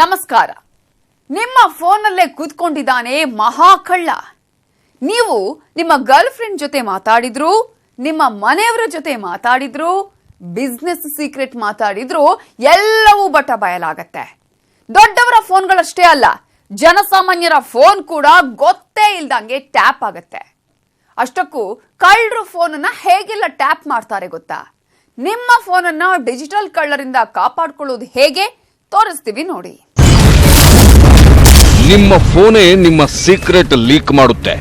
ನಮಸ್ಕಾರ. ನಿಮ್ಮ ಫೋನಲ್ಲೇ ಕೂತ್ಕೊಂಡಿದ್ದಾನೆ ಮಹಾಕಳ್ಳ. ನೀವು ನಿಮ್ಮ ಗರ್ಲ್ ಫ್ರೆಂಡ್ ಜೊತೆ ಮಾತಾಡಿದ್ರು, ನಿಮ್ಮ ಮನೆಯವರ ಜೊತೆ ಮಾತಾಡಿದ್ರು, ಬಿಸ್ನೆಸ್ ಸೀಕ್ರೆಟ್ ಮಾತಾಡಿದ್ರು, ಎಲ್ಲವೂ ಬಟ ಬಯಲಾಗತ್ತೆ. ದೊಡ್ಡವರ ಫೋನ್ಗಳಷ್ಟೇ ಅಲ್ಲ, ಜನಸಾಮಾನ್ಯರ ಫೋನ್ ಕೂಡ ಗೊತ್ತೇ ಇಲ್ದಂಗೆ ಟ್ಯಾಪ್ ಆಗತ್ತೆ. ಅಷ್ಟಕ್ಕೂ ಕಳ್ಳರು ಫೋನನ್ನ ಹೇಗೆಲ್ಲ ಟ್ಯಾಪ್ ಮಾಡ್ತಾರೆ ಗೊತ್ತಾ? ನಿಮ್ಮ ಫೋನನ್ನ ಡಿಜಿಟಲ್ ಕಳ್ಳರಿಂದ ಕಾಪಾಡಿಕೊಳ್ಳೋದು ಹೇಗೆ ತೋರಿಸ್ತೀವಿ ನೋಡಿ. ನಿಮ್ಮ ಫೋನೇ ನಿಮ್ಮ ಸೀಕ್ರೆಟ್ ಲೀಕ್ ಮಾಡುತ್ತೆ.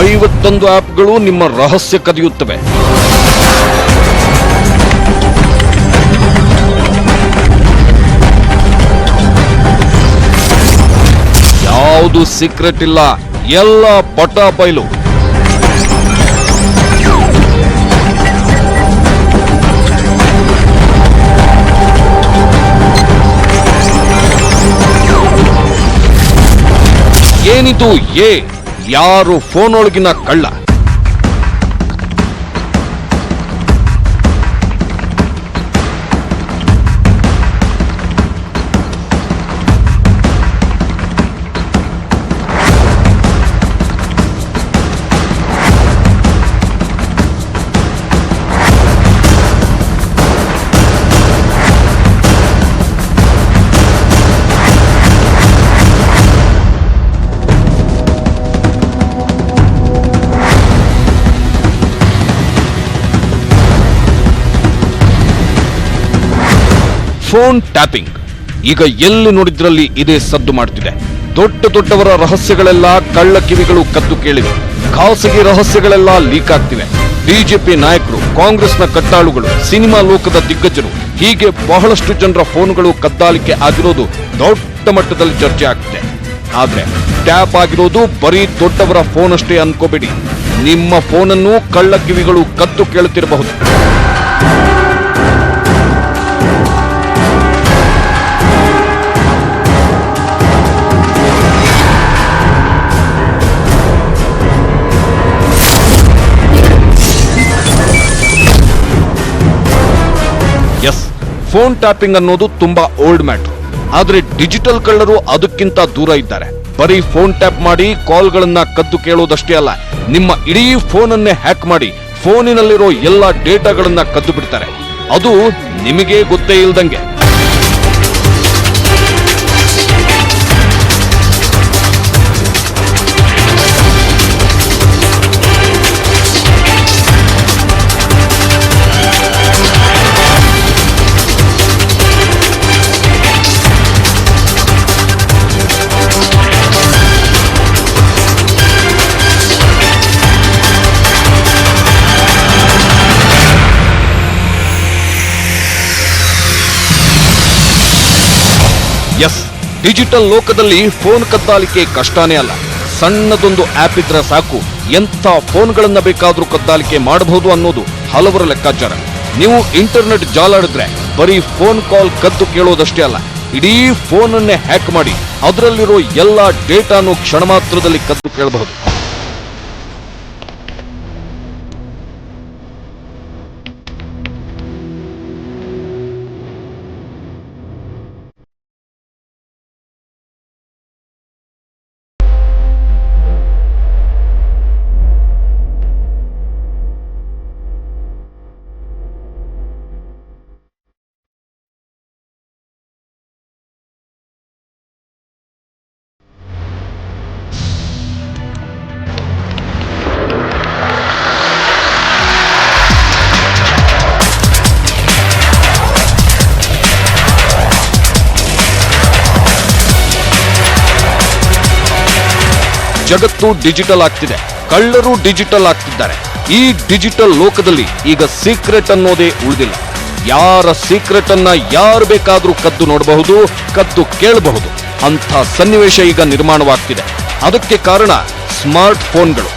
ಐವತ್ತೊಂದು ಆಪ್ಗಳು ನಿಮ್ಮ ರಹಸ್ಯ ಕದಿಯುತ್ತವೆ. ಯಾವುದು ಸೀಕ್ರೆಟ್ ಇಲ್ಲ, ಎಲ್ಲ ಬಟ ಬಯಲು. ಏನಿದು ಯಾರು ಫೋನ್ ಒಳಗಿನ ಕಳ್ಳ? ಫೋನ್ ಟ್ಯಾಪಿಂಗ್ ಈಗ ಎಲ್ಲಿ ನೋಡಿದ್ರಲ್ಲಿ ಇದೇ ಸದ್ದು ಮಾಡ್ತಿದೆ. ದೊಡ್ಡವರ ರಹಸ್ಯಗಳೆಲ್ಲ ಕಳ್ಳ ಕಿವಿಗಳು ಕದ್ದು ಕೇಳಿವೆ. ಖಾಸಗಿ ರಹಸ್ಯಗಳೆಲ್ಲ ಲೀಕ್ ಆಗ್ತಿವೆ. ಬಿಜೆಪಿ ನಾಯಕರು, ಕಾಂಗ್ರೆಸ್ನ ಕಟ್ಟಾಳುಗಳು, ಸಿನಿಮಾ ಲೋಕದ ದಿಗ್ಗಜರು, ಹೀಗೆ ಬಹಳಷ್ಟು ಜನರ ಫೋನ್ಗಳು ಕದ್ದಾಲಿಕೆ ಆಗಿರೋದು ದೊಡ್ಡ ಮಟ್ಟದಲ್ಲಿ ಚರ್ಚೆ ಆಗ್ತಿದೆ. ಆದ್ರೆ ಟ್ಯಾಪ್ ಆಗಿರೋದು ಬರೀ ದೊಡ್ಡವರ ಫೋನ್ ಅಷ್ಟೇ ಅನ್ಕೋಬೇಡಿ. ನಿಮ್ಮ ಫೋನನ್ನು ಕಳ್ಳ ಕಿವಿಗಳು ಕದ್ದು ಕೇಳುತ್ತಿರಬಹುದು. ಎಸ್, ಫೋನ್ ಟ್ಯಾಪಿಂಗ್ ಅನ್ನೋದು ತುಂಬಾ ಓಲ್ಡ್ ಮ್ಯಾಟರ್. ಆದ್ರೆ ಡಿಜಿಟಲ್ ಕಳ್ಳರು ಅದಕ್ಕಿಂತ ದೂರ ಇದ್ದಾರೆ. ಬರೀ ಫೋನ್ ಟ್ಯಾಪ್ ಮಾಡಿ ಕಾಲ್ಗಳನ್ನ ಕದ್ದು ಕೇಳೋದಷ್ಟೇ ಅಲ್ಲ, ನಿಮ್ಮ ಇಡೀ ಫೋನ್ ಅನ್ನೇ ಹ್ಯಾಕ್ ಮಾಡಿ ಫೋನಿನಲ್ಲಿರೋ ಎಲ್ಲಾ ಡೇಟಾಗಳನ್ನ ಕದ್ದು ಬಿಡ್ತಾರೆ. ಅದು ನಿಮಗೆ ಗೊತ್ತೇ ಇಲ್ದಂಗೆ. ಎಸ್, ಡಿಜಿಟಲ್ ಲೋಕದಲ್ಲಿ ಫೋನ್ ಕದ್ದಾಲಿಕೆ ಕಷ್ಟನೇ ಅಲ್ಲ. ಸಣ್ಣದೊಂದು ಆಪ್ ಇದ್ರೆ ಸಾಕು, ಎಂಥ ಫೋನ್ಗಳನ್ನ ಬೇಕಾದ್ರೂ ಕದ್ದಾಲಿಕೆ ಮಾಡಬಹುದು ಅನ್ನೋದು ಹಲವರ ಲೆಕ್ಕಾಚಾರ. ನೀವು ಇಂಟರ್ನೆಟ್ ಜಾಲಾಡಿದ್ರೆ ಬರೀ ಫೋನ್ ಕಾಲ್ ಕದ್ದು ಕೇಳೋದಷ್ಟೇ ಅಲ್ಲ, ಇಡೀ ಫೋನ್ ಅನ್ನೇ ಹ್ಯಾಕ್ ಮಾಡಿ ಅದರಲ್ಲಿರೋ ಎಲ್ಲಾ ಡೇಟಾನು ಕ್ಷಣ ಮಾತ್ರದಲ್ಲಿ ಕದ್ದು ಕೇಳಬಹುದು. ಜಗತ್ತು ಡಿಜಿಟಲ್ ಆಗ್ತಿದೆ, ಕಳ್ಳರು ಡಿಜಿಟಲ್ ಆಗ್ತಿದ್ದಾರೆ. ಈ ಡಿಜಿಟಲ್ ಲೋಕದಲ್ಲಿ ಈಗ ಸೀಕ್ರೆಟ್ ಅನ್ನೋದೇ ಉಳಿದಿಲ್ಲ. ಯಾರ ಸೀಕ್ರೆಟ್ ಅನ್ನ ಯಾರು ಬೇಕಾದ್ರೂ ಕದ್ದು ನೋಡಬಹುದು, ಕದ್ದು ಕೇಳಬಹುದು. ಅಂಥ ಸನ್ನಿವೇಶ ಈಗ ನಿರ್ಮಾಣವಾಗ್ತಿದೆ. ಅದಕ್ಕೆ ಕಾರಣ ಸ್ಮಾರ್ಟ್ ಫೋನ್ಗಳು.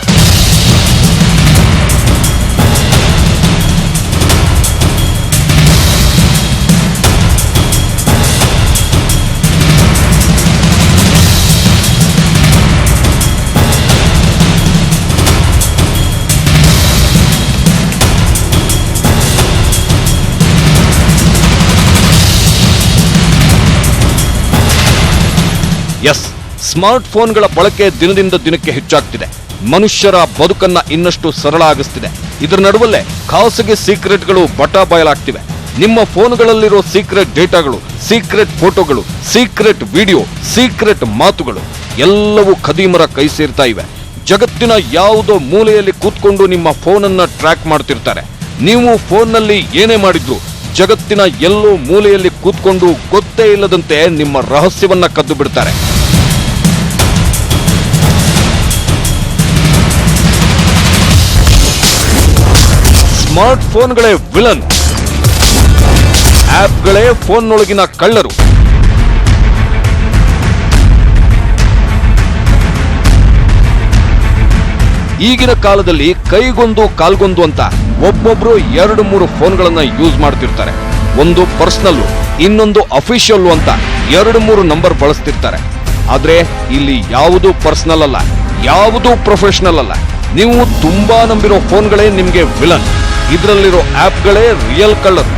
ಎಸ್, ಸ್ಮಾರ್ಟ್ ಫೋನ್ಗಳ ಬಳಕೆ ದಿನದಿಂದ ದಿನಕ್ಕೆ ಹೆಚ್ಚಾಗ್ತಿದೆ. ಮನುಷ್ಯರ ಬದುಕನ್ನ ಇನ್ನಷ್ಟು ಸರಳ ಆಗಿಸ್ತಿದೆ. ಇದರ ನಡುವಲ್ಲೇ ಖಾಸಗಿ ಸೀಕ್ರೆಟ್ಗಳು ಬಟಾ ಬಯಲಾಗ್ತಿವೆ. ನಿಮ್ಮ ಫೋನ್ಗಳಲ್ಲಿರೋ ಸೀಕ್ರೆಟ್ ಡೇಟಾಗಳು, ಸೀಕ್ರೆಟ್ ಫೋಟೋಗಳು, ಸೀಕ್ರೆಟ್ ವಿಡಿಯೋ, ಸೀಕ್ರೆಟ್ ಮಾತುಗಳು ಎಲ್ಲವೂ ಖದೀಮರ ಕೈ ಸೇರ್ತಾ ಇವೆ. ಜಗತ್ತಿನ ಯಾವುದೋ ಮೂಲೆಯಲ್ಲಿ ಕೂತ್ಕೊಂಡು ನಿಮ್ಮ ಫೋನನ್ನ ಟ್ರ್ಯಾಕ್ ಮಾಡ್ತಿರ್ತಾರೆ. ನೀವು ಫೋನ್ನಲ್ಲಿ ಏನೇ ಮಾಡಿದ್ರು ಜಗತ್ತಿನ ಎಲ್ಲೋ ಮೂಲೆಯಲ್ಲಿ ಕೂತ್ಕೊಂಡು ಗೊತ್ತೇ ಇಲ್ಲದಂತೆ ನಿಮ್ಮ ರಹಸ್ಯವನ್ನ ಕದ್ದು ಬಿಡ್ತಾರೆ. ಸ್ಮಾರ್ಟ್ ಫೋನ್ಗಳೇ ವಿಲನ್, ಆಪ್ಗಳೇ ಫೋನ್ನೊಳಗಿನ ಕಳ್ಳರು. ಈಗಿನ ಕಾಲದಲ್ಲಿ ಕೈಗೊಂದು ಕಾಲ್ಗೊಂದು ಅಂತ ಒಬ್ಬೊಬ್ರು 2-3 ಫೋನ್ಗಳನ್ನ ಯೂಸ್ ಮಾಡ್ತಿರ್ತಾರೆ. ಒಂದು ಪರ್ಸನಲ್, ಇನ್ನೊಂದು ಅಫಿಷಿಯಲ್ ಅಂತ 2-3 ನಂಬರ್ ಬಳಸ್ತಿರ್ತಾರೆ. ಆದ್ರೆ ಇಲ್ಲಿ ಯಾವುದೂ ಪರ್ಸನಲ್ ಅಲ್ಲ, ಯಾವುದೂ ಪ್ರೊಫೆಷನಲ್ ಅಲ್ಲ. ನೀವು ತುಂಬಾ ನಂಬಿರೋ ಫೋನ್ಗಳೇ ನಿಮ್ಗೆ ವಿಲನ್. ಇದರಲ್ಲಿರೋ ಆಪ್ಗಳೇ ರಿಯಲ್ ಕಳ್ಳರು.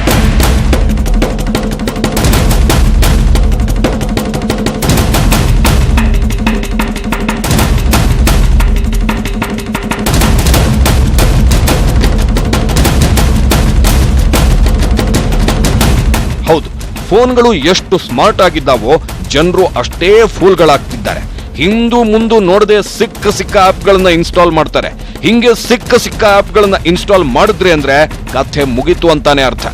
ಹೌದು, ಫೋನ್ಗಳು ಎಷ್ಟು ಸ್ಮಾರ್ಟ್ ಆಗಿದ್ದಾವೋ ಜನರು ಅಷ್ಟೇ ಫೂಲ್ಗಳಾಗ್ತಿದ್ದಾರೆ. ಹಿಂದು ಮುಂದು ನೋಡದೆ ಸಿಕ್ಕ ಆಪ್ಗಳನ್ನ ಇನ್ಸ್ಟಾಲ್ ಮಾಡ್ತಾರೆ. ಹಿಂಗೆ ಸಿಕ್ಕ ಆಪ್ಗಳನ್ನ ಇನ್ಸ್ಟಾಲ್ ಮಾಡಿದ್ರಿ ಅಂದ್ರೆ ಕಥೆ ಮುಗಿತು ಅಂತಾನೆ ಅರ್ಥ.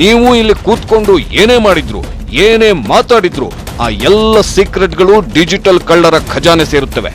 ನೀವು ಇಲ್ಲಿ ಕೂತ್ಕೊಂಡು ಏನೇ ಮಾಡಿದ್ರು, ಏನೇ ಮಾತಾಡಿದ್ರು ಆ ಎಲ್ಲ ಸೀಕ್ರೆಟ್ಗಳು ಡಿಜಿಟಲ್ ಕಳ್ಳರ ಖಜಾನೆ ಸೇರುತ್ತವೆ.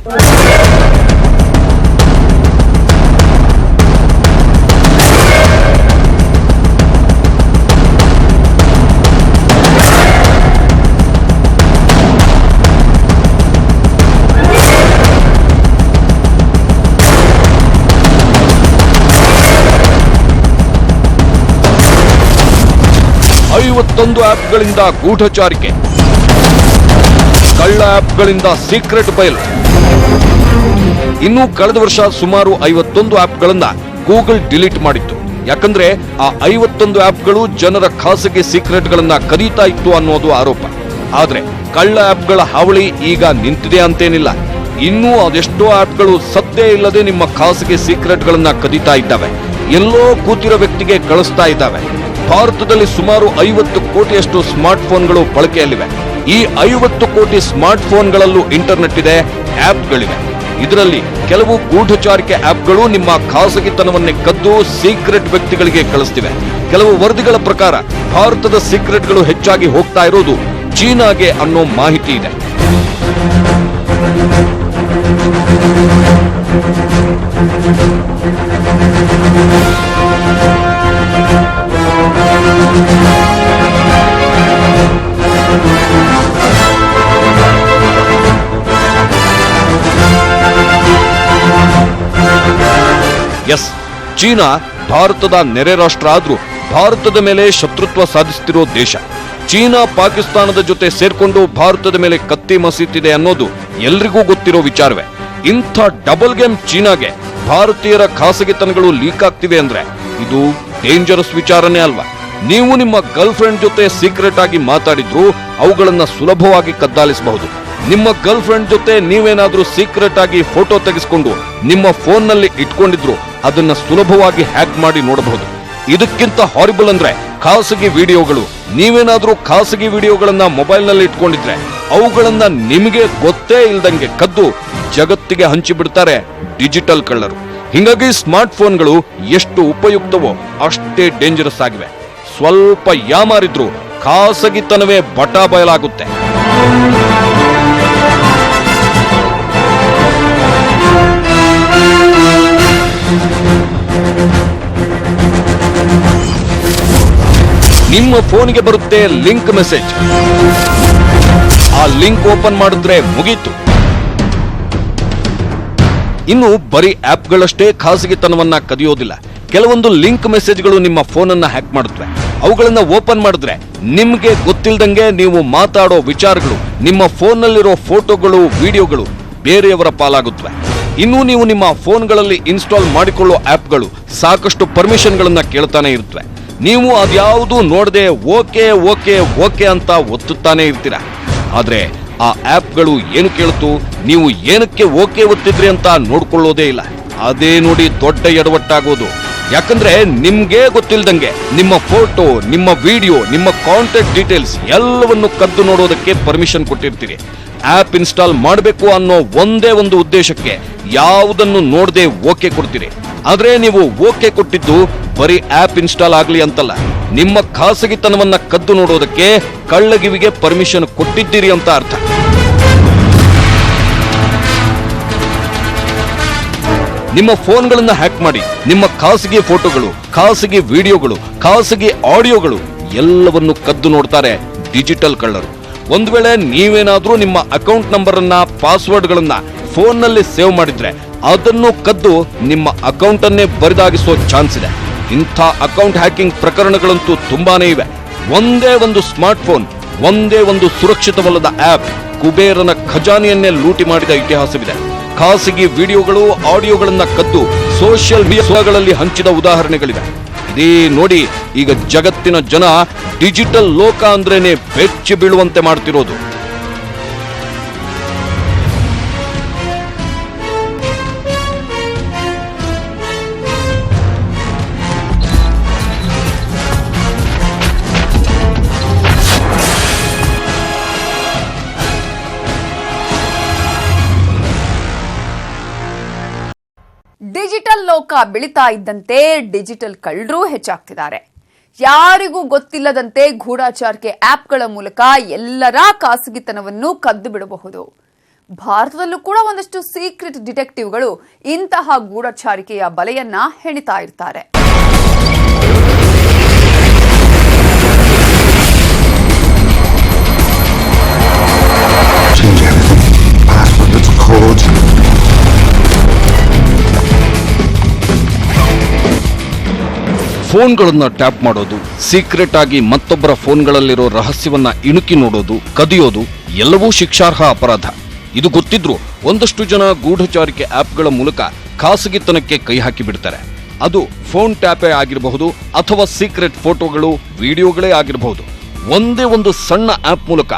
ಐವತ್ತೊಂದು ಆಪ್ಗಳಿಂದ ಗೂಢಚಾರಿಕೆ, ಕಳ್ಳ ಆಪ್ಗಳಿಂದ ಸೀಕ್ರೆಟ್ ಬಯಲು. ಇನ್ನು ಕಳೆದ ವರ್ಷ ಸುಮಾರು 51 ಆಪ್ಗಳನ್ನ ಗೂಗಲ್ ಡಿಲೀಟ್ ಮಾಡಿತ್ತು. ಯಾಕಂದ್ರೆ ಆ 51 ಆಪ್ಗಳು ಜನರ ಖಾಸಗಿ ಸೀಕ್ರೆಟ್ಗಳನ್ನ ಕದೀತಾ ಇತ್ತು ಅನ್ನೋದು ಆರೋಪ. ಆದ್ರೆ ಕಳ್ಳ ಆಪ್ಗಳ ಹಾವಳಿ ಈಗ ನಿಂತಿದೆ ಅಂತೇನಿಲ್ಲ. ಇನ್ನೂ ಅದೆಷ್ಟೋ ಆಪ್ಗಳು ಸದ್ದೇ ಇಲ್ಲದೆ ನಿಮ್ಮ ಖಾಸಗಿ ಸೀಕ್ರೆಟ್ಗಳನ್ನ ಕದೀತಾ ಇದ್ದಾವೆ. ಎಲ್ಲೋ ಕೂತಿರೋ ವ್ಯಕ್ತಿಗೆ ಕಳಿಸ್ತಾ ಇದ್ದಾವೆ. ಭಾರತದಲ್ಲಿ ಸುಮಾರು 50 ಕೋಟಿಯಷ್ಟು ಸ್ಮಾರ್ಟ್ ಫೋನ್ಗಳು ಬಳಕೆಯಲ್ಲಿವೆ. ಈ 50 ಕೋಟಿ ಸ್ಮಾರ್ಟ್ ಫೋನ್ಗಳಲ್ಲೂ ಇಂಟರ್ನೆಟ್ ಇದೆ, ಆಪ್ಗಳಿವೆ. ಇದರಲ್ಲಿ ಕೆಲವು ಗೂಢಚಾರಿಕೆ ಆಪ್ಗಳು ನಿಮ್ಮ ಖಾಸಗಿತನವನ್ನೇ ಕದ್ದು ಸೀಕ್ರೆಟ್ ವ್ಯಕ್ತಿಗಳಿಗೆ ಕಳಿಸ್ತಿವೆ. ಕೆಲವು ವರದಿಗಳ ಪ್ರಕಾರ ಭಾರತದ ಸೀಕ್ರೆಟ್ಗಳು ಹೆಚ್ಚಾಗಿ ಹೋಗ್ತಾ ಇರೋದು ಚೀನಾಗೆ ಅನ್ನೋ ಮಾಹಿತಿ ಇದೆ. ಎಸ್, ಚೀನಾ ಭಾರತದ ನೆರೆ ರಾಷ್ಟ್ರ ಆದ್ರೂ ಭಾರತದ ಮೇಲೆ ಶತ್ರುತ್ವ ಸಾಧಿಸುತ್ತಿರೋ ದೇಶ. ಚೀನಾ ಪಾಕಿಸ್ತಾನದ ಜೊತೆ ಸೇರ್ಕೊಂಡು ಭಾರತದ ಮೇಲೆ ಕತ್ತಿ ಮಸೀತಿದೆ ಅನ್ನೋದು ಎಲ್ರಿಗೂ ಗೊತ್ತಿರೋ ವಿಚಾರವೇ. ಇಂಥ ಡಬಲ್ ಗೇಮ್ ಚೀನಾಗೆ ಭಾರತೀಯರ ಖಾಸಗಿತನಗಳು ಲೀಕ್ ಆಗ್ತಿವೆ ಅಂದ್ರೆ ಇದು ಡೇಂಜರಸ್ ವಿಚಾರನೇ ಅಲ್ವಾ? ನೀವು ನಿಮ್ಮ ಗರ್ಲ್ ಫ್ರೆಂಡ್ ಜೊತೆ ಸೀಕ್ರೆಟ್ ಆಗಿ ಮಾತಾಡಿದ್ರು ಅವುಗಳನ್ನ ಸುಲಭವಾಗಿ ಕದ್ದಾಲಿಸಬಹುದು. ನಿಮ್ಮ ಗರ್ಲ್ ಫ್ರೆಂಡ್ ಜೊತೆ ನೀವೇನಾದ್ರೂ ಸೀಕ್ರೆಟ್ ಆಗಿ ಫೋಟೋ ತೆಗೆಸ್ಕೊಂಡು ನಿಮ್ಮ ಫೋನ್ ನಲ್ಲಿ ಇಟ್ಕೊಂಡಿದ್ರು ಅದನ್ನ ಸುಲಭವಾಗಿ ಹ್ಯಾಕ್ ಮಾಡಿ ನೋಡಬಹುದು. ಇದಕ್ಕಿಂತ ಹಾರಿಬಲ್ ಅಂದ್ರೆ ಖಾಸಗಿ ವಿಡಿಯೋಗಳು. ನೀವೇನಾದ್ರೂ ಖಾಸಗಿ ವಿಡಿಯೋಗಳನ್ನ ಮೊಬೈಲ್ ನಲ್ಲಿ ಇಟ್ಕೊಂಡಿದ್ರೆ ಅವುಗಳನ್ನ ನಿಮಗೆ ಗೊತ್ತೇ ಇಲ್ದಂಗೆ ಕದ್ದು ಜಗತ್ತಿಗೆ ಹಂಚಿಬಿಡ್ತಾರೆ ಡಿಜಿಟಲ್ ಕಳ್ಳರು. ಹೀಗಾಗಿ ಸ್ಮಾರ್ಟ್ ಫೋನ್ಗಳು ಎಷ್ಟು ಉಪಯುಕ್ತವೋ ಅಷ್ಟೇ ಡೇಂಜರಸ್ ಆಗಿವೆ. ಸ್ವಲ್ಪ ಯಾಮಾರಿದ್ರು ಖಾಸಗಿತನವೇ ಬಟಾ ಬಯಲಾಗುತ್ತೆ. ನಿಮ್ಮ ಫೋನ್ಗೆ ಬರುತ್ತೆ ಲಿಂಕ್ ಮೆಸೇಜ್. ಆ ಲಿಂಕ್ ಓಪನ್ ಮಾಡಿದ್ರೆ ಮುಗೀತು. ಇನ್ನು ಬರೀ ಆಪ್ಗಳಷ್ಟೇ ಖಾಸಗಿತನವನ್ನ ಕದಿಯೋದಿಲ್ಲ. ಕೆಲವೊಂದು ಲಿಂಕ್ ಮೆಸೇಜ್ಗಳು ನಿಮ್ಮ ಫೋನನ್ನ ಹ್ಯಾಕ್ ಮಾಡುತ್ತವೆ. ಅವುಗಳನ್ನ ಓಪನ್ ಮಾಡಿದ್ರೆ ನಿಮ್ಗೆ ಗೊತ್ತಿಲ್ದಂಗೆ ನೀವು ಮಾತಾಡೋ ವಿಚಾರಗಳು, ನಿಮ್ಮ ಫೋನ್ನಲ್ಲಿರೋ ಫೋಟೋಗಳು, ವಿಡಿಯೋಗಳು ಬೇರೆಯವರ ಪಾಲಾಗುತ್ತವೆ. ಇನ್ನು ನೀವು ನಿಮ್ಮ ಫೋನ್ಗಳಲ್ಲಿ ಇನ್ಸ್ಟಾಲ್ ಮಾಡಿಕೊಳ್ಳೋ ಆಪ್ಗಳು ಸಾಕಷ್ಟು ಪರ್ಮಿಷನ್ಗಳನ್ನ ಕೇಳ್ತಾನೆ ಇರುತ್ತವೆ. ನೀವು ಅದ್ಯಾವುದು ನೋಡದೆ ಓಕೆ ಓಕೆ ಓಕೆ ಅಂತ ಒತ್ತುತ್ತಾನೆ ಇರ್ತೀರ. ಆದ್ರೆ ಆ ಆಪ್ಗಳು ಏನು ಕೇಳ್ತು, ನೀವು ಏನಕ್ಕೆ ಓಕೆ ಒತ್ತಿದ್ರಿ ಅಂತ ನೋಡ್ಕೊಳ್ಳೋದೇ ಇಲ್ಲ. ಅದೇ ನೋಡಿ ದೊಡ್ಡ ಎಡವಟ್ಟಾಗೋದು. ಯಾಕಂದ್ರೆ ನಿಮ್ಗೆ ಗೊತ್ತಿಲ್ದಂಗೆ ನಿಮ್ಮ ಫೋಟೋ, ನಿಮ್ಮ ವಿಡಿಯೋ, ನಿಮ್ಮ ಕಾಂಟ್ಯಾಕ್ಟ್ ಡೀಟೇಲ್ಸ್ ಎಲ್ಲವನ್ನು ಕದ್ದು ನೋಡೋದಕ್ಕೆ ಪರ್ಮಿಷನ್ ಕೊಟ್ಟಿರ್ತೀರಿ. ಆಪ್ ಇನ್ಸ್ಟಾಲ್ ಮಾಡಬೇಕು ಅನ್ನೋ ಒಂದೇ ಒಂದು ಉದ್ದೇಶಕ್ಕೆ ಯಾವುದನ್ನು ನೋಡದೆ ಓಕೆ ಕೊಡ್ತೀರಿ. ಆದ್ರೆ ನೀವು ಓಕೆ ಕೊಟ್ಟಿದ್ದು ಬರೀ ಆಪ್ ಇನ್ಸ್ಟಾಲ್ ಆಗ್ಲಿ ಅಂತಲ್ಲ, ನಿಮ್ಮ ಖಾಸಗಿತನವನ್ನ ಕದ್ದು ನೋಡೋದಕ್ಕೆ ಕಳ್ಳಗಿವಿಗೆ ಪರ್ಮಿಷನ್ ಕೊಟ್ಟಿದ್ದೀರಿ ಅಂತ ಅರ್ಥ. ನಿಮ್ಮ ಫೋನ್ಗಳನ್ನ ಹ್ಯಾಕ್ ಮಾಡಿ ನಿಮ್ಮ ಖಾಸಗಿ ಫೋಟೋಗಳು, ಖಾಸಗಿ ವಿಡಿಯೋಗಳು, ಖಾಸಗಿ ಆಡಿಯೋಗಳು ಎಲ್ಲವನ್ನು ಕದ್ದು ನೋಡ್ತಾರೆ ಡಿಜಿಟಲ್ ಕಳ್ಳರು. ಒಂದ್ ವೇಳೆ ನೀವೇನಾದ್ರೂ ನಿಮ್ಮ ಅಕೌಂಟ್ ನಂಬರ್ ಅನ್ನ, ಪಾಸ್ವರ್ಡ್ ಗಳನ್ನ ಫೋನ್ ನಲ್ಲಿ ಸೇವ್ ಮಾಡಿದ್ರೆ ಅದನ್ನು ಕದ್ದು ನಿಮ್ಮ ಅಕೌಂಟ್ ಅನ್ನೇ ಬರಿದಾಗಿಸೋ ಚಾನ್ಸ್ ಇದೆ. ಇಂಥ ಅಕೌಂಟ್ ಹ್ಯಾಕಿಂಗ್ ಪ್ರಕರಣಗಳಂತೂ ತುಂಬಾನೇ ಇವೆ. ಒಂದೇ ಒಂದು ಸ್ಮಾರ್ಟ್ ಫೋನ್, ಒಂದೇ ಒಂದು ಸುರಕ್ಷಿತವಲ್ಲದ ಆಪ್ ಕುಬೇರನ ಖಜಾನೆಯನ್ನೇ ಲೂಟಿ ಮಾಡಿದ ಇತಿಹಾಸವಿದೆ. ಖಾಸಗಿ ವಿಡಿಯೋಗಳು, ಆಡಿಯೋಗಳನ್ನ ಕದ್ದು ಸೋಷಿಯಲ್ ಮೀಡಿಯಾಗಳಲ್ಲಿ ಹಂಚಿದ ಉದಾಹರಣೆಗಳಿವೆ. ಇದೇ ನೋಡಿ ಈಗ ಜಗತ್ತಿನ ಜನ ಡಿಜಿಟಲ್ ಲೋಕ ಅಂದ್ರೇನೆ ಬೆಚ್ಚಿ ಬೀಳುವಂತೆ ಮಾಡ್ತಿರೋದು. ಡಿಜಿಟಲ್ ಲೋಕ ಬೆಳೀತಾ ಇದ್ದಂತೆ ಡಿಜಿಟಲ್ ಕಳ್ಳರು ಹೆಚ್ಚಾಗ್ತಿದ್ದಾರೆ. ಯಾರಿಗೂ ಗೊತ್ತಿಲ್ಲದಂತೆ ಗೂಢಚಾರಿಕೆ ಆಪ್ಗಳ ಮೂಲಕ ಎಲ್ಲರ ಖಾಸಗಿತನವನ್ನು ಕದ್ದು ಬಿಡಬಹುದು. ಭಾರತದಲ್ಲೂ ಕೂಡ ಒಂದಷ್ಟು ಸೀಕ್ರೆಟ್ ಡಿಟೆಕ್ಟಿವ್ಗಳು ಇಂತಹ ಗೂಢಚಾರಿಕೆಯ ಬಲೆಯನ್ನ ಹೆಣಿತಾ ಇರ್ತಾರೆ. ಫೋನ್ಗಳನ್ನ ಟ್ಯಾಪ್ ಮಾಡೋದು, ಸೀಕ್ರೆಟ್ ಆಗಿ ಮತ್ತೊಬ್ಬರ ಫೋನ್ಗಳಲ್ಲಿರೋ ರಹಸ್ಯವನ್ನ ಇಣುಕಿ ನೋಡೋದು, ಕದಿಯೋದು ಎಲ್ಲವೂ ಶಿಕ್ಷಾರ್ಹ ಅಪರಾಧ. ಇದು ಗೊತ್ತಿದ್ರೂ ಒಂದಷ್ಟು ಜನ ಗೂಢಚಾರಿಕೆ ಆಪ್ಗಳ ಮೂಲಕ ಖಾಸಗಿತನಕ್ಕೆ ಕೈ ಹಾಕಿ ಬಿಡ್ತಾರೆ. ಅದು ಫೋನ್ ಟ್ಯಾಪೇ ಆಗಿರಬಹುದು ಅಥವಾ ಸೀಕ್ರೆಟ್ ಫೋಟೋಗಳು, ವಿಡಿಯೋಗಳೇ ಆಗಿರಬಹುದು. ಒಂದೇ ಒಂದು ಸಣ್ಣ ಆಪ್ ಮೂಲಕ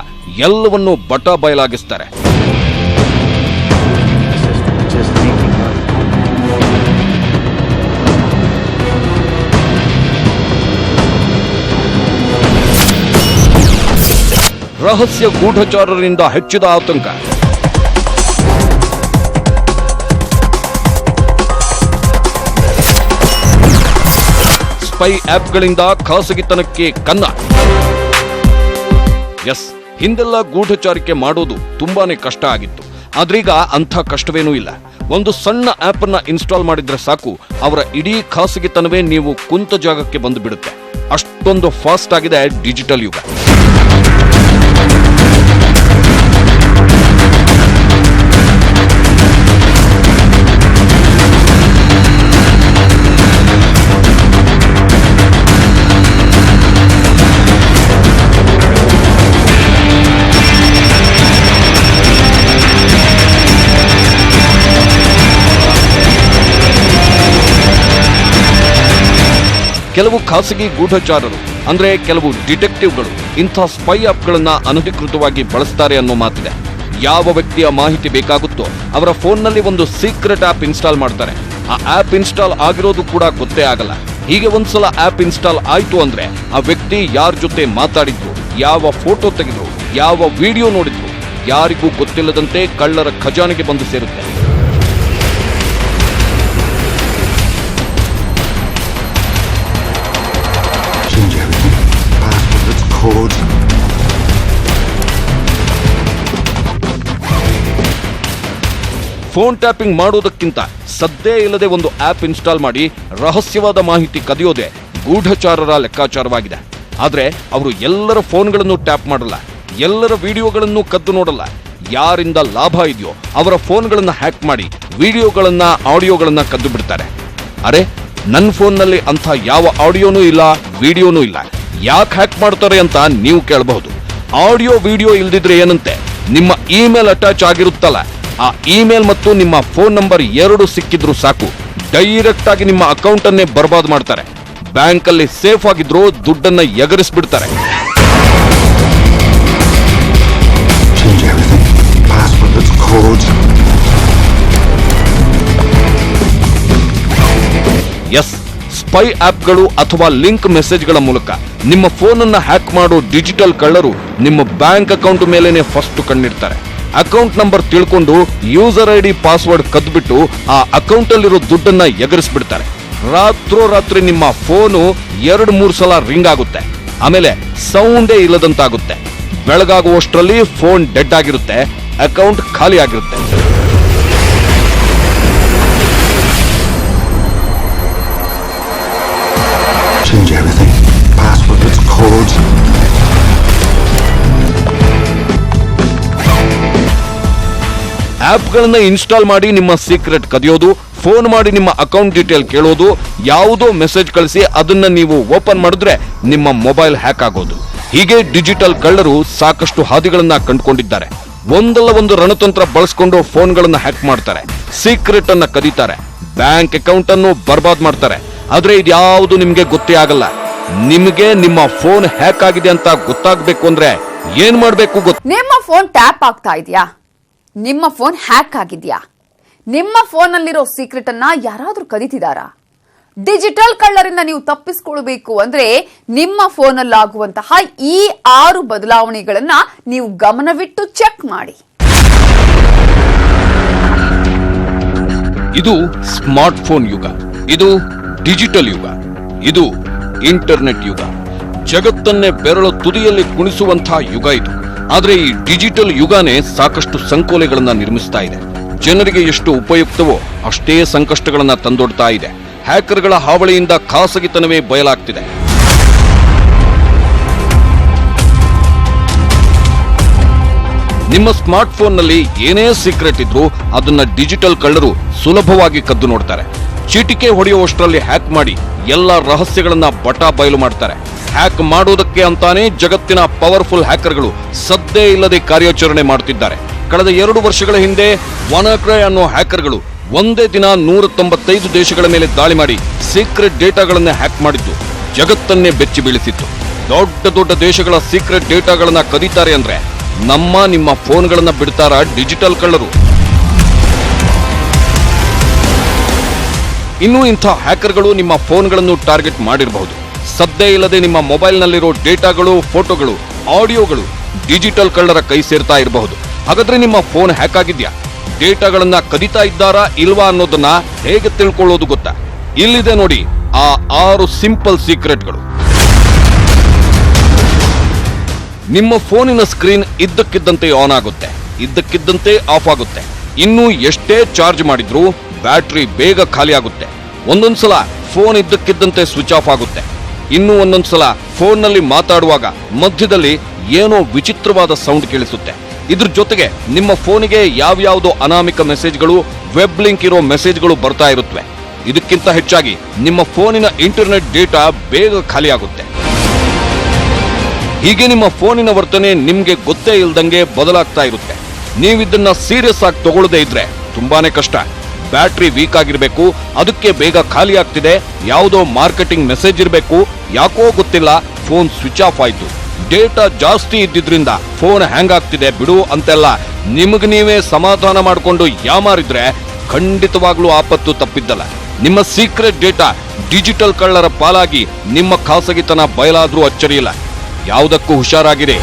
ಎಲ್ಲವನ್ನೂ ಬಟಾ ಬಯಲಾಗಿಸ್ತಾರೆ. ರಹಸ್ಯ ಗೂಢಚಾರರಿಂದ ಹೆಚ್ಚಿದ ಆತಂಕ. ಸ್ಪೈ ಆಪ್ಗಳಿಂದ ಖಾಸಗಿತನಕ್ಕೆ ಕನ್ನ. ಎಸ್, ಹಿಂದೆಲ್ಲ ಗೂಢಚಾರಿಕೆ ಮಾಡೋದು ತುಂಬಾನೇ ಕಷ್ಟ ಆಗಿತ್ತು. ಆದ್ರೀಗ ಅಂಥ ಕಷ್ಟವೇನೂ ಇಲ್ಲ. ಒಂದು ಸಣ್ಣ ಆಪ್ ಅನ್ನ ಇನ್ಸ್ಟಾಲ್ ಮಾಡಿದ್ರೆ ಸಾಕು, ಅವರ ಇಡೀ ಖಾಸಗಿತನವೇ ನೀವು ಕುಂತ ಜಾಗಕ್ಕೆ ಬಂದು ಬಿಡುತ್ತೆ. ಅಷ್ಟೊಂದು ಫಾಸ್ಟ್ ಆಗಿದೆ ಡಿಜಿಟಲ್ ಯುಗ. ಕೆಲವು ಖಾಸಗಿ ಗೂಢಚಾರರು ಅಂದ್ರೆ ಕೆಲವು ಡಿಟೆಕ್ಟಿವ್ಗಳು ಇಂಥ ಸ್ಪೈ ಆಪ್ಗಳನ್ನ ಅನಧಿಕೃತವಾಗಿ ಬಳಸ್ತಾರೆ ಅನ್ನೋ ಮಾತಿದೆ. ಯಾವ ವ್ಯಕ್ತಿಯ ಮಾಹಿತಿ ಬೇಕಾಗುತ್ತೋ ಅವರ ಫೋನ್ನಲ್ಲಿ ಒಂದು ಸೀಕ್ರೆಟ್ ಆಪ್ ಇನ್ಸ್ಟಾಲ್ ಮಾಡ್ತಾರೆ. ಆ ಆಪ್ ಇನ್ಸ್ಟಾಲ್ ಆಗಿರೋದು ಕೂಡ ಗೊತ್ತೇ ಆಗಲ್ಲ. ಹೀಗೆ ಒಂದ್ಸಲ ಆಪ್ ಇನ್ಸ್ಟಾಲ್ ಆಯ್ತು ಅಂದ್ರೆ ಆ ವ್ಯಕ್ತಿ ಯಾರ ಜೊತೆ ಮಾತಾಡಿದ್ರು, ಯಾವ ಫೋಟೋ ತೆಗೆದ್ರು, ಯಾವ ವಿಡಿಯೋ ನೋಡಿದ್ರು ಯಾರಿಗೂ ಗೊತ್ತಿಲ್ಲದಂತೆ ಕಳ್ಳರ ಖಜಾನೆಗೆ ಬಂದು ಸೇರುತ್ತೆ. ಫೋನ್ ಟ್ಯಾಪಿಂಗ್ ಮಾಡೋದಕ್ಕಿಂತ ಸದ್ದೇ ಇಲ್ಲದೆ ಒಂದು ಆಪ್ ಇನ್ಸ್ಟಾಲ್ ಮಾಡಿ ರಹಸ್ಯವಾದ ಮಾಹಿತಿ ಕದಿಯೋದೇ ಗೂಢಚಾರರ ಲೆಕ್ಕಾಚಾರವಾಗಿದೆ. ಆದ್ರೆ ಅವರು ಎಲ್ಲರ ಫೋನ್ಗಳನ್ನು ಟ್ಯಾಪ್ ಮಾಡಲ್ಲ, ಎಲ್ಲರ ವಿಡಿಯೋಗಳನ್ನು ಕದ್ದು ನೋಡಲ್ಲ. ಯಾರಿಂದ ಲಾಭ ಇದೆಯೋ ಅವರ ಫೋನ್ಗಳನ್ನ ಹ್ಯಾಕ್ ಮಾಡಿ ವಿಡಿಯೋಗಳನ್ನ, ಆಡಿಯೋಗಳನ್ನ ಕದ್ದು ಬಿಡ್ತಾರೆ. ಅರೆ, ನನ್ನ ಫೋನ್ನಲ್ಲಿ ಅಂಥ ಯಾವ ಆಡಿಯೋನೂ ಇಲ್ಲ, ವಿಡಿಯೋನೂ ಇಲ್ಲ, ಯಾಕೆ ಹ್ಯಾಕ್ ಮಾಡ್ತಾರೆ ಅಂತ ನೀವು ಕೇಳಬಹುದು. ಆಡಿಯೋ ವಿಡಿಯೋ ಇಲ್ದಿದ್ರೆ ಏನಂತೆ, ನಿಮ್ಮ ಇಮೇಲ್ ಅಟ್ಯಾಚ್ ಆಗಿರುತ್ತಲ್ಲ, ಆ ಇಮೇಲ್ ಮತ್ತು ನಿಮ್ಮ ಫೋನ್ ನಂಬರ್ ಎರಡು ಸಿಕ್ಕಿದ್ರು ಸಾಕು, ಡೈರೆಕ್ಟ್ ಆಗಿ ನಿಮ್ಮ ಅಕೌಂಟ್ ಅನ್ನೇ ಬರ್ಬಾದ್ ಮಾಡ್ತಾರೆ. ಬ್ಯಾಂಕ್ ಅಲ್ಲಿ ಸೇಫ್ ಆಗಿದ್ರು ದುಡ್ಡನ್ನ ಎಗರಿಸ್ಬಿಡ್ತಾರೆ. code. ಎಸ್, ಸ್ಪೈ ಆಪ್ಗಳು ಅಥವಾ ಲಿಂಕ್ ಮೆಸೇಜ್ಗಳ ಮೂಲಕ ನಿಮ್ಮ ಫೋನ್ ಅನ್ನ ಹ್ಯಾಕ್ ಮಾಡೋ ಡಿಜಿಟಲ್ ಕಳ್ಳರು ನಿಮ್ಮ ಬ್ಯಾಂಕ್ ಅಕೌಂಟ್ ಮೇಲೇನೆ ಫಸ್ಟ್ ಕಣ್ಣಿಡ್ತಾರೆ. ಅಕೌಂಟ್ ನಂಬರ್ ತಿಳ್ಕೊಂಡು ಯೂಸರ್ ಐಡಿ ಪಾಸ್ವರ್ಡ್ ಕದ್ಬಿಟ್ಟು ಆ ಅಕೌಂಟ್ ಅಲ್ಲಿರೋ ದುಡ್ಡನ್ನ ಎಗರಿಸ್ಬಿಡ್ತಾರೆ. ರಾತ್ರೋರಾತ್ರಿ ನಿಮ್ಮ ಫೋನು 2-3 ಸಲ ರಿಂಗ್ ಆಗುತ್ತೆ. ಆಮೇಲೆ ಸೌಂಡೇ ಇಲ್ಲದಂತಾಗುತ್ತೆ. ಬೆಳಗಾಗುವಷ್ಟರಲ್ಲಿ ಫೋನ್ ಡೆಡ್ ಆಗಿರುತ್ತೆ, ಅಕೌಂಟ್ ಖಾಲಿ ಆಗಿರುತ್ತೆ. Change everything. Passwords, codes. ಆಪ್ಗಳನ್ನ ಇನ್ಸ್ಟಾಲ್ ಮಾಡಿ ನಿಮ್ಮ ಸೀಕ್ರೆಟ್ ಕದಿಯೋದು, ಫೋನ್ ಮಾಡಿ ನಿಮ್ಮ ಅಕೌಂಟ್ ಡೀಟೇಲ್ ಕೇಳೋದು, ಯಾವುದೋ ಮೆಸೇಜ್ ಕಳಿಸಿ ಅದನ್ನ ನೀವು ಓಪನ್ ಮಾಡಿದ್ರೆ ನಿಮ್ಮ ಮೊಬೈಲ್ ಹ್ಯಾಕ್ ಆಗೋದು. ಹೀಗೆ ಡಿಜಿಟಲ್ ಕಳ್ಳರು ಸಾಕಷ್ಟು ಹಾದಿಗಳನ್ನ ಕಂಡುಕೊಂಡಿದ್ದಾರೆ. ಒಂದಲ್ಲ ಒಂದು ರಣತಂತ್ರ ಬಳಸ್ಕೊಂಡು ಫೋನ್ಗಳನ್ನ ಹ್ಯಾಕ್ ಮಾಡ್ತಾರೆ, ಸೀಕ್ರೆಟ್ ಅನ್ನ ಕದೀತಾರೆ, ಬ್ಯಾಂಕ್ ಅಕೌಂಟ್ ಅನ್ನು ಬರ್ಬಾದ್ ಮಾಡ್ತಾರೆ. ಆದ್ರೆ ಇದ್ಯಾವುದು ನಿಮ್ಗೆ ಗೊತ್ತೇ ಆಗಲ್ಲ. ನಿಮ್ಗೆ ನಿಮ್ಮ ಫೋನ್ ಹ್ಯಾಕ್ ಆಗಿದೆ ಅಂತ ಗೊತ್ತಾಗ್ಬೇಕು ಅಂದ್ರೆ ಏನ್ ಮಾಡ್ಬೇಕು ಗೊತ್ತ? ನಿಮ್ಮ ಫೋನ್ ಟ್ಯಾಪ್ ಆಗ್ತಾ ಇದೆಯಾ? ನಿಮ್ಮ ಫೋನ್ ಹ್ಯಾಕ್ ಆಗಿದ್ಯಾ? ನಿಮ್ಮ ಫೋನ್ ಅಲ್ಲಿರೋ ಸೀಕ್ರೆಟ್ ಅನ್ನ ಯಾರಾದ್ರೂ ಕದೀತಿದಾರಾ? ಡಿಜಿಟಲ್ ಕಳ್ಳರಿಂದ ನೀವು ತಪ್ಪಿಸಿಕೊಳ್ಳಬೇಕು ಅಂದ್ರೆ ನಿಮ್ಮ ಫೋನ್ ಅಲ್ಲಾಗುವಂತಹ ಈ 6 ಬದಲಾವಣೆಗಳನ್ನ ನೀವು ಗಮನವಿಟ್ಟು ಚೆಕ್ ಮಾಡಿ. ಇದು ಸ್ಮಾರ್ಟ್ ಫೋನ್ ಯುಗ, ಇದು ಡಿಜಿಟಲ್ ಯುಗ, ಇದು ಇಂಟರ್ನೆಟ್ ಯುಗ. ಜಗತ್ತನ್ನೇ ಬೆರಳು ತುದಿಯಲ್ಲಿ ಕುಣಿಸುವಂತಹ ಯುಗ ಇದು. ಆದ್ರೆ ಈ ಡಿಜಿಟಲ್ ಯುಗನೇ ಸಾಕಷ್ಟು ಸಂಕೋಲೆಗಳನ್ನ ನಿರ್ಮಿಸ್ತಾ ಇದೆ. ಜನರಿಗೆ ಎಷ್ಟು ಉಪಯುಕ್ತವೋ ಅಷ್ಟೇ ಸಂಕಷ್ಟಗಳನ್ನ ತಂದೊಡ್ತಾ ಇದೆ. ಹ್ಯಾಕರ್ಗಳ ಹಾವಳಿಯಿಂದ ಖಾಸಗಿತನವೇ ಬಯಲಾಗ್ತಿದೆ. ನಿಮ್ಮ ಸ್ಮಾರ್ಟ್ ಫೋನ್ನಲ್ಲಿ ಏನೇ ಸೀಕ್ರೆಟ್ ಇದ್ರೂ ಅದನ್ನ ಡಿಜಿಟಲ್ ಕಳ್ಳರು ಸುಲಭವಾಗಿ ಕದ್ದು ನೋಡ್ತಾರೆ. ಚೀಟಿಕೆ ಹೊಡೆಯುವಷ್ಟರಲ್ಲಿ ಹ್ಯಾಕ್ ಮಾಡಿ ಎಲ್ಲ ರಹಸ್ಯಗಳನ್ನ ಬಟಾ ಬಯಲು ಮಾಡ್ತಾರೆ. ಹ್ಯಾಕ್ ಮಾಡೋದಕ್ಕೆ ಅಂತಾನೆ ಜಗತ್ತಿನ ಪವರ್ಫುಲ್ ಹ್ಯಾಕರ್ಗಳು ಸದ್ದೇ ಇಲ್ಲದೆ ಕಾರ್ಯಾಚರಣೆ ಮಾಡ್ತಿದ್ದಾರೆ. ಕಳೆದ 2 ವರ್ಷಗಳ ಹಿಂದೆ ವಾನಾಕ್ರೈ ಅನ್ನೋ ಹ್ಯಾಕರ್ಗಳು ಒಂದೇ ದಿನ 195 ದೇಶಗಳ ಮೇಲೆ ದಾಳಿ ಮಾಡಿ ಸೀಕ್ರೆಟ್ ಡೇಟಾಗಳನ್ನ ಹ್ಯಾಕ್ ಮಾಡಿದ್ದು ಜಗತ್ತನ್ನೇ ಬೆಚ್ಚಿ ಬೀಳಿಸಿತ್ತು. ದೊಡ್ಡ ದೊಡ್ಡ ದೇಶಗಳ ಸೀಕ್ರೆಟ್ ಡೇಟಾಗಳನ್ನ ಕದೀತಾರೆ ಅಂದ್ರೆ ನಿಮ್ಮ ಫೋನ್ಗಳನ್ನ ಬಿಡ್ತಾರ ಡಿಜಿಟಲ್ ಕಳ್ಳರು? ಇನ್ನು ಇಂಥ ಹ್ಯಾಕರ್ಗಳು ನಿಮ್ಮ ಫೋನ್ಗಳನ್ನು ಟಾರ್ಗೆಟ್ ಮಾಡಿರಬಹುದು. ಸದ್ದೇ ಇಲ್ಲದೆ ನಿಮ್ಮ ಮೊಬೈಲ್ನಲ್ಲಿರೋ ಡೇಟಾಗಳು, ಫೋಟೋಗಳು, ಆಡಿಯೋಗಳು ಡಿಜಿಟಲ್ ಕಳ್ಳರ ಕೈ ಸೇರ್ತಾ ಇರಬಹುದು. ಹಾಗಾದ್ರೆ ನಿಮ್ಮ ಫೋನ್ ಹ್ಯಾಕ್ ಆಗಿದ್ಯಾ? ಡೇಟಾಗಳನ್ನ ಕದೀತಾ ಇದ್ದಾರಾ ಇಲ್ವಾ ಅನ್ನೋದನ್ನ ಹೇಗೆ ತಿಳ್ಕೊಳ್ಳೋದು ಗೊತ್ತಾ? ಇಲ್ಲಿದೆ ನೋಡಿ ಆ 6 ಸಿಂಪಲ್ ಸೀಕ್ರೆಟ್ಗಳು. ನಿಮ್ಮ ಫೋನಿನ ಸ್ಕ್ರೀನ್ ಇದ್ದಕ್ಕಿದ್ದಂತೆ ಆನ್ ಆಗುತ್ತೆ, ಇದ್ದಕ್ಕಿದ್ದಂತೆ ಆಫ್ ಆಗುತ್ತೆ. ಇನ್ನು ಎಷ್ಟೇ ಚಾರ್ಜ್ ಮಾಡಿದ್ರೂ ಬ್ಯಾಟರಿ ಬೇಗ ಖಾಲಿ ಆಗುತ್ತೆ. ಒಂದೊಂದ್ಸಲ ಫೋನ್ ಇದ್ದಕ್ಕಿದ್ದಂತೆ ಸ್ವಿಚ್ ಆಫ್ ಆಗುತ್ತೆ. ಇನ್ನು ಒಂದೊಂದ್ಸಲ ಫೋನ್ನಲ್ಲಿ ಮಾತಾಡುವಾಗ ಮಧ್ಯದಲ್ಲಿ ಏನೋ ವಿಚಿತ್ರವಾದ ಸೌಂಡ್ ಕೇಳಿಸುತ್ತೆ. ಇದ್ರ ಜೊತೆಗೆ ನಿಮ್ಮ ಫೋನಿಗೆ ಯಾವ್ಯಾವುದೋ ಅನಾಮಿಕ ಮೆಸೇಜ್ಗಳು, ವೆಬ್ ಲಿಂಕ್ ಇರೋ ಮೆಸೇಜ್ಗಳು ಬರ್ತಾ ಇರುತ್ತವೆ. ಇದಕ್ಕಿಂತ ಹೆಚ್ಚಾಗಿ ನಿಮ್ಮ ಫೋನಿನ ಇಂಟರ್ನೆಟ್ ಡೇಟಾ ಬೇಗ ಖಾಲಿ ಆಗುತ್ತೆ. ಹೀಗೆ ನಿಮ್ಮ ಫೋನಿನ ವರ್ತನೆ ನಿಮ್ಗೆ ಗೊತ್ತೇ ಇಲ್ದಂಗೆ ಬದಲಾಗ್ತಾ ಇರುತ್ತೆ. ನೀವಿದನ್ನ ಸೀರಿಯಸ್ ಆಗಿ ತಗೊಳ್ಳದೇ ಇದ್ರೆ ತುಂಬಾನೇ ಕಷ್ಟ. ಬ್ಯಾಟರಿ ವೀಕ್ ಆಗಿರ್ಬೇಕು, ಅದಕ್ಕೆ ಬೇಗ ಖಾಲಿ ಆಗ್ತಿದೆ, ಯಾವುದೋ ಮಾರ್ಕೆಟಿಂಗ್ ಮೆಸೇಜ್ ಇರಬೇಕು, ಯಾಕೋ ಗೊತ್ತಿಲ್ಲ ಫೋನ್ ಸ್ವಿಚ್ ಆಫ್ ಆಯ್ತು, ಡೇಟಾ ಜಾಸ್ತಿ ಇದ್ದಿದ್ರಿಂದ ಫೋನ್ ಹ್ಯಾಂಗ್ ಆಗ್ತಿದೆ ಬಿಡು ಅಂತೆಲ್ಲ ನಿಮಗೆ ನೀವೇ ಸಮಾಧಾನ ಮಾಡಿಕೊಂಡು ಯಾಮಾರಿದ್ರೆ ಖಂಡಿತವಾಗ್ಲೂ ಆಪತ್ತು ತಪ್ಪಿದ್ದಲ್ಲ. ನಿಮ್ಮ ಸೀಕ್ರೆಟ್ ಡೇಟಾ ಡಿಜಿಟಲ್ ಕಳ್ಳರ ಪಾಲಾಗಿ ನಿಮ್ಮ ಖಾಸಗಿತನ ಬಯಲಾದ್ರೂ ಅಚ್ಚರಿಯಿಲ್ಲ. ಯಾವುದಕ್ಕೂ ಹುಷಾರಾಗಿರಿ.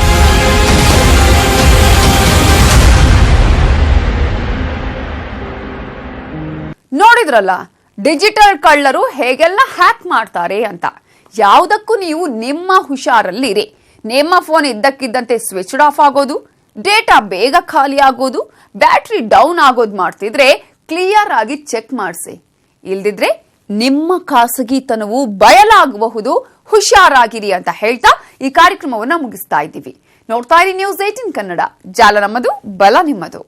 ನೋಡಿದ್ರಲ್ಲ ಡಿಜಿಟಲ್ ಕಳ್ಳರು ಹೇಗೆಲ್ಲ ಹ್ಯಾಕ್ ಮಾಡ್ತಾರೆ ಅಂತ. ಯಾವುದಕ್ಕೂ ನೀವು ನಿಮ್ಮ ಹುಷಾರಲ್ಲಿರಿ. ನಿಮ್ಮ ಫೋನ್ ಇದ್ದಕ್ಕಿದ್ದಂತೆ ಸ್ವಿಚ್ ಆಫ್ ಆಗೋದು, ಡೇಟಾ ಬೇಗ ಖಾಲಿ ಆಗೋದು, ಬ್ಯಾಟರಿ ಡೌನ್ ಆಗೋದು ಮಾಡ್ತಿದ್ರೆ ಕ್ಲಿಯರ್ ಆಗಿ ಚೆಕ್ ಮಾಡಿಸಿ. ಇಲ್ದಿದ್ರೆ ನಿಮ್ಮ ಖಾಸಗಿತನವು ಬಯಲಾಗಬಹುದು. ಹುಷಾರಾಗಿರಿ ಅಂತ ಹೇಳ್ತಾ ಈ ಕಾರ್ಯಕ್ರಮವನ್ನ ಮುಗಿಸ್ತಾ ಇದ್ದೀವಿ. ನೋಡ್ತಾ ಇರಿ ನ್ಯೂಸ್ 18 ಕನ್ನಡ. ಜಾಲ ನಮ್ಮದು, ಬಲ ನಿಮ್ಮದು.